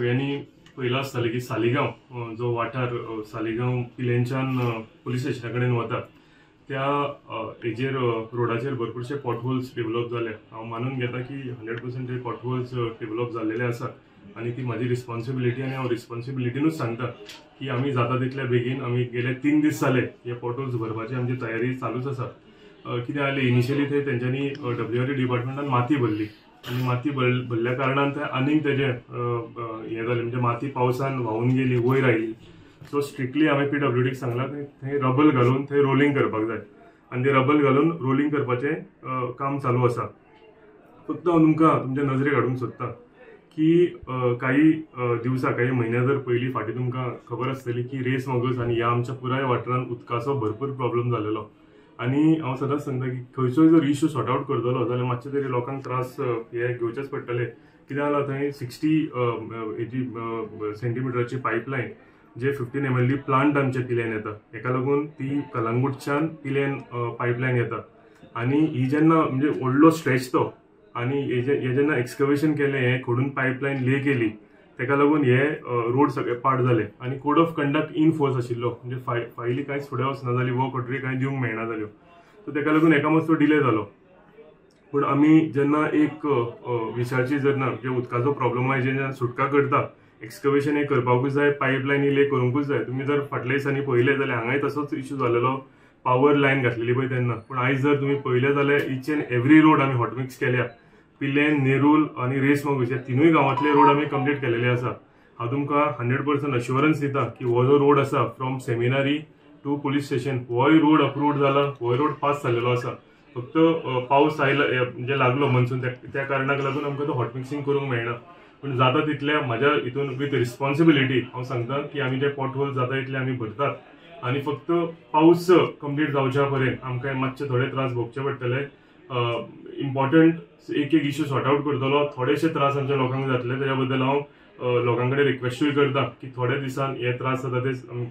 सगळ्यांनी पहिला आसताले की सालिगांव जो वाठार सालिगांव पिलेंच्यान पुलीस स्टेशना कडेन वता त्या हेजेर रोडाचेर भरपूरशे पॉटहोल्स डेव्हलप जाले. हांव मानून घेता की 100% हे पॉटहोल्स डेव्हलप जाल्लेले आसा आनी ती म्हाजी रिस्पॉन्सिबिलिटी आनी हांव रिस्पॉन्सिबिलिटीनूच सांगता की आमी जाता तितल्या बेगीन आमी गेले 3 दीस जाले हे पॉटहोल्स भरपाची आमची तयारी चालूच आसा. कितें जालें इनिशियली थंय तेंच्यांनी WRE डिपार्टमेंटान माती भरली आनी माती भरल्या कारणान थंय आनीक तेजें हें जालें म्हणजे माती पावसान व्हांवून गेली वयर आयली. सो स्ट्रिक्टली हांवें PWDक सांगलां की थंय रबल घालून थंय रोलिंग करपाक जाय आनी ते रबल घालून रोलिंग करपाचें काम चालू आसा. फक्त हांव तुमकां तुमच्या नजरेक हाडूंक सोदतां की काही दिवसां काही म्हयन्या जर पयलीं फाटीं तुमकां खबर आसतली की रेस मगस आनी ह्या आमच्या पुराय वाठारांत उदकाचो भरपूर प्रॉब्लेम जालेलो आनी हांव सदांच सांगता की खंयचोय जर इश्यू सॉर्ट आवट करतलो जाल्यार मातशे तरी लोकांक त्रास हे घेवचेच पडटले. कितें जालां थंय 60 सेंटीमिटराची पायपलायन जे 15 MLD प्लांट आमच्या पिलेन येता हेका लागून ती कलंगूटच्यान पिलेन पायपलायन येता आनी ही जेन्ना म्हणजे व्हडलो स्ट्रेच तो आनी हे जेन्ना एक्सकवेशन केलें हे खोडून पायपलायन ले केली तेका लागून हे रोड सगळे पाड जाले आनी code of conduct in force आशिल्लो म्हणजे फायली कांयच फुडें वचना जाली वर्क ऑर्डरी कांय दिवंक मेळना जाल्यो. सो तेका लागून एका मातसो डिले जालो. पूण आमी जेन्ना एक विशाची जेन्ना जे उदकाचो प्रॉब्लम आहे जेन्ना सुटका करता एक्सकवेशन हे करपाकूच जाय पायपलायनी ले करूंकूच जाय. तुमी जर फाटल्या दिसांनी पळयलें जाल्यार हांगाय तसोच इश्यू जालेलो पावर लायन घातलेली पळय तेन्ना. पूण आयज जर तुमी पळयलें जाल्यार इच एंड एवरी रोड आमी हॉटमिक्स केल्या. पिलेन नेरूल आनी रेस मगूस ह्या तिनूय गांवांतले रोड आमी कंप्लीट केलेले आसा. हांव तुमकां 100% अश्युरन्स दिता की हो जो रोड आसा from seminary to police station होय रोड अप्रूव्ड जाला होय रोड पास जाल्लेलो आसा. फक्त पावस आयला म्हणजे लागलो मनसून त्या कारणाक लागून आमकां तो हॉटमिक्सिंग करूंक मेळना. पूण जाता तितल्या म्हाज्या हितून विथ रिस्पॉन्सिबिलिटी हांव सांगता की आमी ते पॉटहोल जाता तितले आमी भरतात आनी फक्त पावस कंप्लीट जावच्या पर्यंत आमकां मातशे थोडे त्रास भोगचे पडटले. इम्पॉर्टंट एक इश्यू सॉर्ट आवट करतलो थोडेशे त्रास आमच्या लोकांक जातले तेज्या बद्दल हांव लोकां कडेन रिक्वेस्टूय करता की थोड्या दिसान हे त्रास जाता ते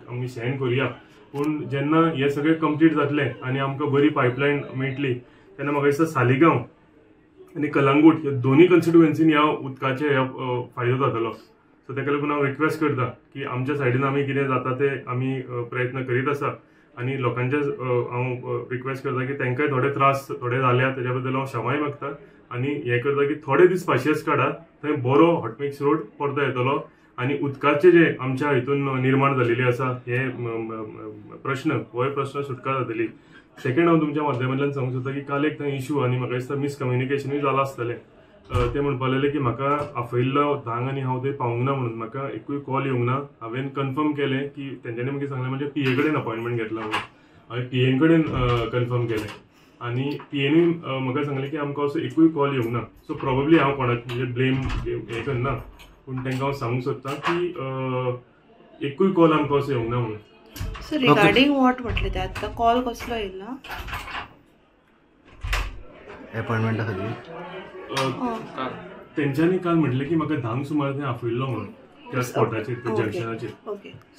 आमी सहन करुया. पूण जेन्ना हे सगळे कंप्लीट जातले आनी आमकां बरी पायपलायन मेळटली तेन्ना म्हाका दिसता सालिगांव आनी कलंगूट ह्या दोनूय कन्स्टिट्युएन्सीनी ह्या उदकाचे फायदो जातलो. सो तेका लागून हांव रिक्वेस्ट करता की आमच्या सायडीन आमी कितें जाता ते आमी प्रयत्न करीत आसा आनी लोकांचे हांव रिक्वेस्ट करता की तांकांय थोडे त्रास थोडे जाल्या तेज्या बद्दल हांव क्षमाय मागता आनी हे करता की थोडे दीस पाशियेंस काडा. थंय बरो हॉटमिक्स रोड परतो येतलो आनी उदकाचे जे आमच्या हितून निर्माण जालेली आसा हे प्रश्न सुटका जातली. सेकंड हांव तुमच्या माध्यमांतल्यान सांगूंक सोदता की काल एक थंय इश्यू आनी म्हाका दिसता मिसकम्युनिकेशनूय जालां आसतलें. ते म्हणपा लागले की म्हाका आपयल्लो धांग आनी हांव थंय पावूंक ना म्हणून म्हाका एकूय कॉल येवंक ना. हांवें कन्फर्म केलें की तेंच्यांनी म्हाका सांगलें म्हणजे PA कडेन अपॉयंटमेंट घेतला म्हणून. हांवें PA कडेन कन्फर्म केलें आनी PAनूय म्हाका सांगलें की आमकां असो एकूय कॉल येवंक ना. सो प्रोबेबली हांव कोणाक म्हणजे ब्लेम हें करना पूण तांकां हांव सांगूंक सोदतां की एकूय कॉल आमकां असो येवंक ना म्हणून. सो रिगार्डिंग वॉट म्हटलें ते आतां कॉल कसलो येयला अपॉयंटमेंटा खातीर तेंच्यांनी काल म्हटलें की म्हाका धांक सुमार थंय आपयल्लो म्हणून त्या स्पॉटाचेर त्या जंक्शनाचेर.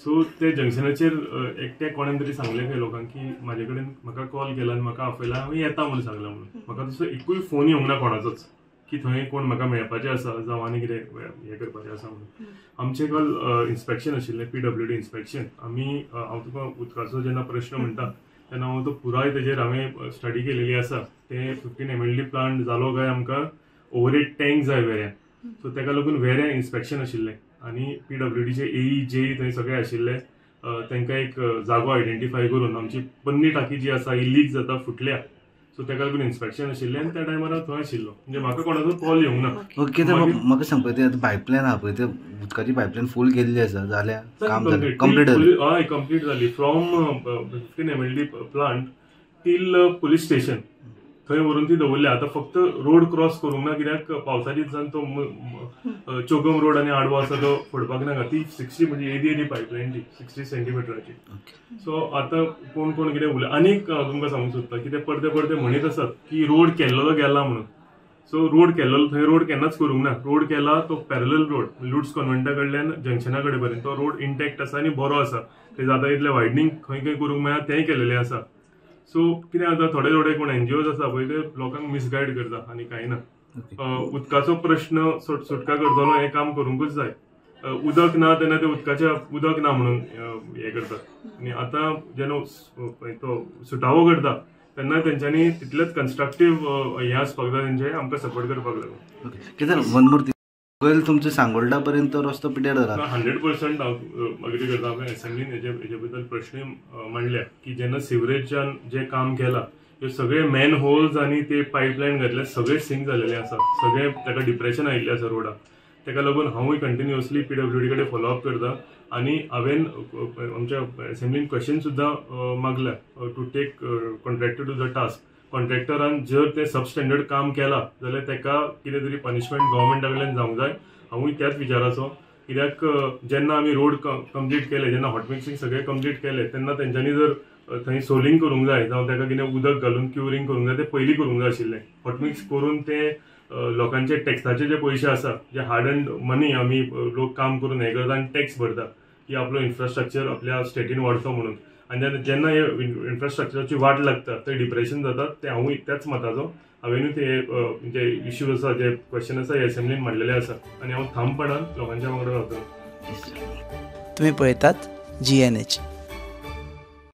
सो ते जंक्शनाचेर एकट्या कोणेन तरी सांगलें खंय लोकांक की म्हाजे कडेन म्हाका कॉल केला आनी म्हाका आपयला हांव येता म्हणून सांगलां म्हणून. म्हाका तसो एकूय फोन येवंक ना कोणाचोच की थंय कोण म्हाका मेळपाचें आसा जावं आनी कितें हें करपाचें आसा म्हणून. आमचें काल इन्स्पेक्शन आशिल्लें PWD इन्स्पेक्शन. हांव तुका उदकाचो जेन्ना प्रश्न म्हणटा तेन्ना हांव तो पुराय तेजेर हांवें स्टडी केलेली आसा. ते 15 MLD प्लांट जालो काय आमकां ओवरहेड टँक जाय वेऱ्यां. सो तेका लागून वेऱ्यां इन्स्पेक्शन आशिल्लें आनी PWDचे AE JE थंय सगळे आशिल्ले. तांकां एक जागो आयडेंटिफाय करून आमची पन्नी टाकी जी आसा ही लीक जाता फुटल्या. सो तेका लागून इन्स्पेक्शन आशिल्लें आनी त्या टायमार हांव थंय आशिल्लो म्हणजे म्हाका कोणाचो कॉल येवंक ना. ओके तर म्हाका सांग पळय ते पायपलायन आहा पळय ते उदकाची पायपलायन फूल केल्ली आसा जाल्यार काम जालें कंप्लीट जाली. हय कंप्लीट जाली from 15 MLD plant till police station थंय व्हरून ती दवरल्या. आतां फक्त रोड क्रॉस करूंक ना कित्याक पावसाच्या दिसान तो चोगम रोड आनी आडवो आसा तो फोडपाक नाका. ती 60 म्हणजे एदी पायपलायन ती 60 सेंटीमिटराची. सो आतां कोण कितें उलय आनीक तुमकां सांगूंक सोदता की ते परते म्हणीत आसात की रोड केल्लो गेला म्हणून. सो रोड केल्लो थंय रोड केन्नाच करूंक ना. रोड केला तो पॅरलल रोड लुट्स कॉन्व्हेंटा कडल्यान जंक्शना कडेन पर्यंत तो रोड इंटॅक्ट आसा आनी बरो आसा. ते जाता तितलें वायडनींग खंय करूंक मेळा तेंय केलेलें आसा. सो कितें जाता थोडे कोण NGOs आसा पळय ते लोकांक मिसगायड करता आनी कांय ना. उदकाचो प्रश्न सुटका करतलो हें काम करूंकूच जाय उदक ना तेन्ना ते उदक ना म्हणून हे करतात आनी आतां जेन्ना तो सुटावो करता तेन्ना तेंच्यांनी तितलेच कन्स्ट्रक्टीव हे आसपाक जाय तेंचे आमकां सपोर्ट करपाक लागून. कितें वन मोर पयलीं तुमचे सांगोळडा पर्यंत रस्तो पिड्यार जाला. 100% हांव अग्री करता. हांवें असेंब्लीन हेजे बद्दल प्रश्न मांडल्या की जेन्ना सिवरेजान जे काम केलां हे सगळे मॅन होल्स आनी ते पायपलायन घातले सगळे सिंक जालेले आसा. सगळे ताका डिप्रेशन आयिल्लें आसा रोडाक. ताका लागून हांवूय कंटिन्युअसली PWD कडेन फॉलोअप करता आनी हांवें आमच्या असेंब्लीन क्वेश्चन सुद्दां मागल्या to take contractor to the task. कॉन्ट्रॅक्टरान जर ते सबस्टँडर्ड काम केलां जाल्यार ताका कितें तरी पनिशमेंट गव्हर्मेंटा कडल्यान जावंक जाय. हांवूय त्याच विचाराचो. कित्याक जेन्ना आमी रोड कंप्लीट केले, जेन्ना हॉट मिक्सिंग सगळें कंप्लीट केलें तेन्ना तेंच्यांनी जर थंय सोलिंग करूंक जाय जावं ताका कितें उदक घालून क्युरिंग करूंक जाय ते पयलीं करूंक जाय आशिल्लें. हॉट मिक्स करून ते लोकांचे टॅक्साचे जे पयशे आसा जे हार्ड एंड मनी आमी लोक काम करून हे करता आनी टॅक्स भरता की आपलो इन्फ्रास्ट्रक्चर आपल्या स्टेटीन वाडचो म्हणून. आनी जेन्ना हे इन्फ्रास्ट्रक्चराची वाट लागता थंय डिप्रेशन जाता. ते हांवूय त्याच मताचो. हांवेनूय ते जे इश्यूज आसा जे क्वेश्चन आसा हे असेंब्लीन मांडलेले आसा आनी हांव ठामपणान लोकांच्या वांगडा रावतलो. तुम्ही पळयतात GNH.